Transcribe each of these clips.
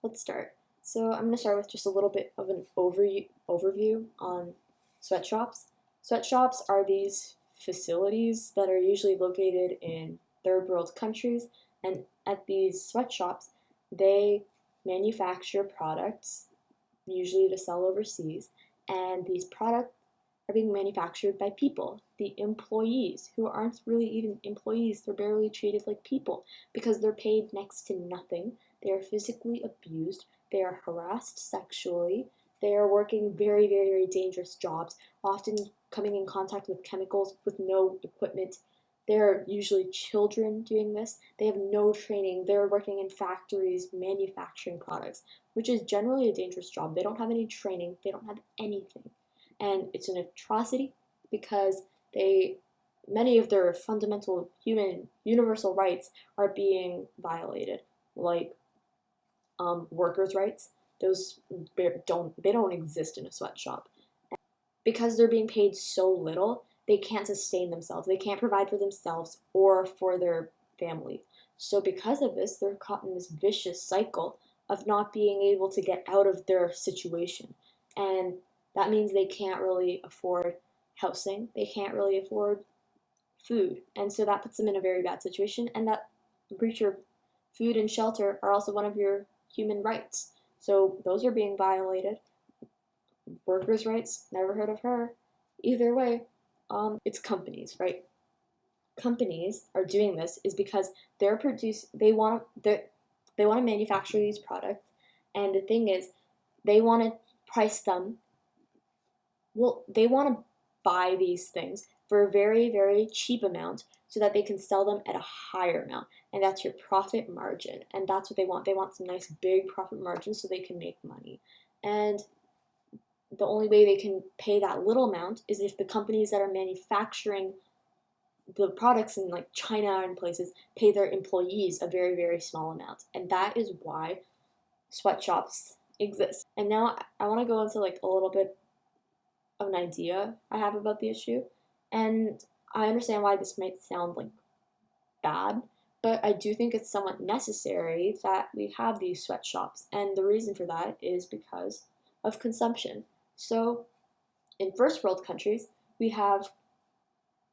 let's start. So I'm going to start with just a little bit of an overview on sweatshops. Sweatshops are these facilities that are usually located in third world countries, and at these sweatshops, they manufacture products, usually to sell overseas, and these products are being manufactured by people, the employees, who aren't really even employees. They're barely treated like people because they're paid next to nothing. They are physically abused. They are harassed sexually. They are working very, very, very dangerous jobs, often coming in contact with chemicals with no equipment. They're usually children doing this. They have no training. They're working in factories manufacturing products, which is generally a dangerous job. They don't have any training. They don't have anything. And it's an atrocity because many of their fundamental human universal rights are being violated, like workers' rights. Those don't exist in a sweatshop because they're being paid so little. They can't sustain themselves. They can't provide for themselves or for their family. So because of this, they're caught in this vicious cycle of not being able to get out of their situation. And that means they can't really afford housing. They can't really afford food. And so that puts them in a very bad situation. And that breach of food and shelter are also one of your human rights. So those are being violated. Workers' rights, never heard of her. Either way, it's companies, right? Companies are doing this is because they want to manufacture these products, and the thing is, they want to price them. Well, they want to buy these things for a very, very cheap amount so that they can sell them at a higher amount, and that's your profit margin. And that's what they want. They want some nice big profit margin so they can make money. And the only way they can pay that little amount is if the companies that are manufacturing the products in like China and places pay their employees a very, very small amount. And that is why sweatshops exist. And now I want to go into like a little bit of an idea I have about the issue. And I understand why this might sound like bad, but I do think it's somewhat necessary that we have these sweatshops. And the reason for that is because of consumption. So in first world countries, we have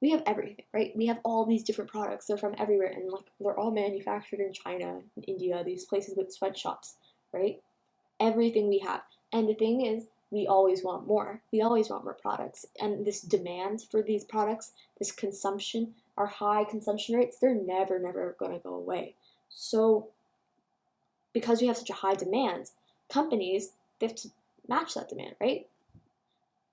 everything, right? We have all these different products. They're from everywhere, and like they're all manufactured in China, in India, these places with sweatshops, right? Everything we have. And the thing is, we always want more. We always want more products. And this demand for these products, this consumption, our high consumption rates, they're never, never going to go away. So because we have such a high demand, companies, they have to match that demand, right?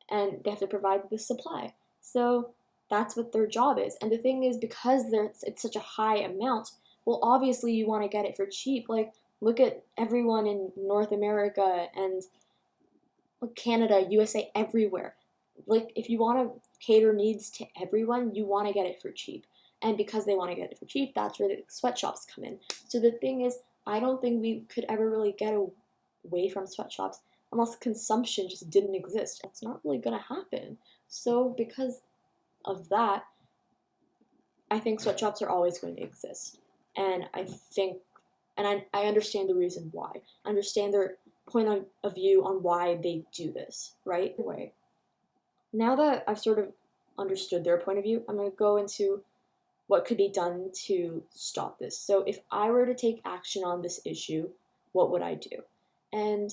And they have to provide the supply. So that's what their job is. And the thing is, because it's such a high amount, well, obviously you want to get it for cheap. Like, look at everyone in North America and Canada, USA, everywhere. Like, if you want to cater needs to everyone, you want to get it for cheap. And because they want to get it for cheap, that's where the sweatshops come in. So the thing is, I don't think we could ever really get away from sweatshops unless consumption just didn't exist. It's not really going to happen. So because of that, I think sweatshops are always going to exist. And I understand the reason why. I understand their point of view on why they do this, right? Anyway, now that I've sort of understood their point of view, I'm going to go into what could be done to stop this. So if I were to take action on this issue, what would I do? And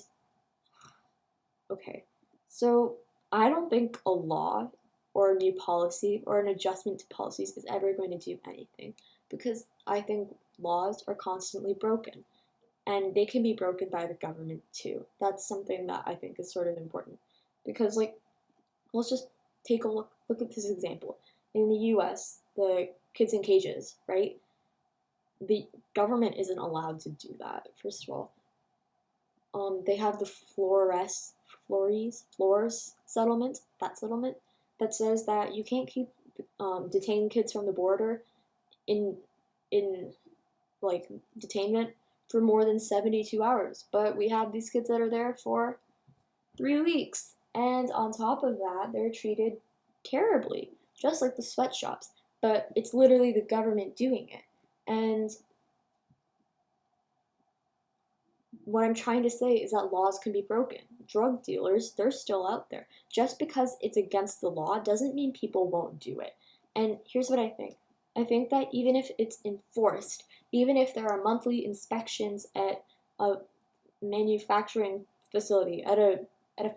okay, so I don't think a law or a new policy or an adjustment to policies is ever going to do anything, because I think laws are constantly broken, and they can be broken by the government too. That's something that I think is sort of important, because like, let's just take a look at this example. In the US, the kids in cages, right? The government isn't allowed to do that, first of all. They have the floors settlement, that says that you can't keep detain kids from the border in like detainment for more than 72 hours. But we have these kids that are there for 3 weeks, and on top of that, they're treated terribly, just like the sweatshops. But it's literally the government doing it, and what I'm trying to say is that laws can be broken. Drug dealers, they're still out there. Just because it's against the law doesn't mean people won't do it. And here's what I think. I think that even if it's enforced, even if there are monthly inspections at a manufacturing facility, at a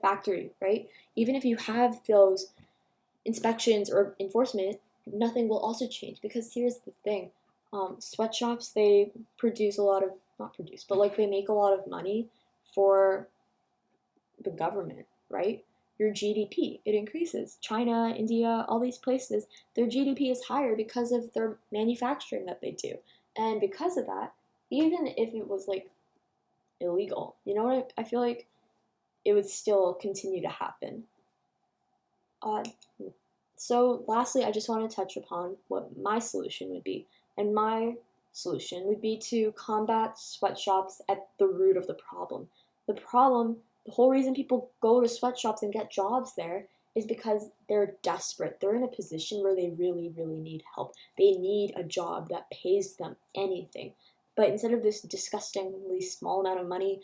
factory, right? Even if you have those inspections or enforcement, nothing will also change because here's the thing. Sweatshops, they produce a lot of, not produce, but like they make a lot of money for the government, right? Your GDP, it increases. China, India, all these places, their GDP is higher because of their manufacturing that they do. And because of that, even if it was like illegal, you know what I feel like it would still continue to happen. Uh, so, lastly, I just want to touch upon what my solution would be. And my solution would be to combat sweatshops at the root of the problem. The problem, the whole reason people go to sweatshops and get jobs there is because they're desperate. They're in a position where they really, really need help. They need a job that pays them anything. But instead of this disgustingly small amount of money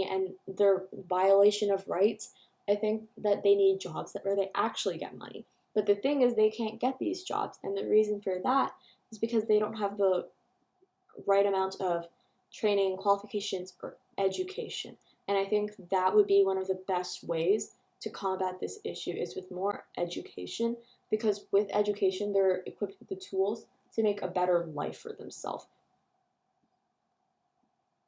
and their violation of rights, I think that they need jobs where they actually get money. But the thing is, they can't get these jobs, and the reason for that is because they don't have the right amount of training, qualifications, or education. And I think that would be one of the best ways to combat this issue is with more education, because with education, they're equipped with the tools to make a better life for themselves.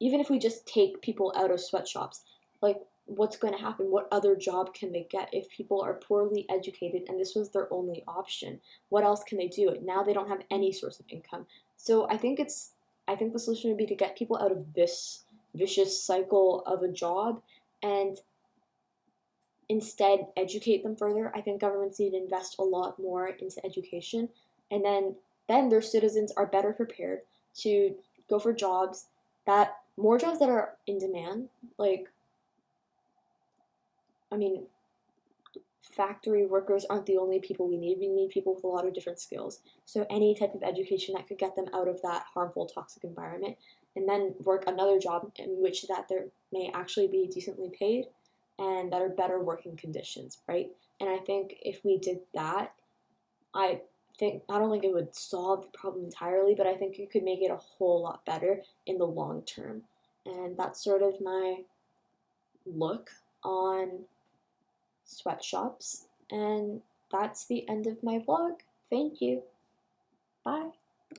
Even if we just take people out of sweatshops, like what's going to happen? What other job can they get if people are poorly educated and this was their only option? What else can they do? Now they don't have any source of income. So I think the solution would be to get people out of this vicious cycle of a job and instead educate them further. I think governments need to invest a lot more into education, and then their citizens are better prepared to go for jobs that more jobs that are in demand. Like, I mean, factory workers aren't the only people we need. We need people with a lot of different skills. So any type of education that could get them out of that harmful, toxic environment, and then work another job in which that there may actually be decently paid and that are better working conditions, right? And I think if we did that, I I don't think it would solve the problem entirely, but I think it could make it a whole lot better in the long term. And that's sort of my look on sweatshops. And that's the end of my vlog. Thank you. Bye.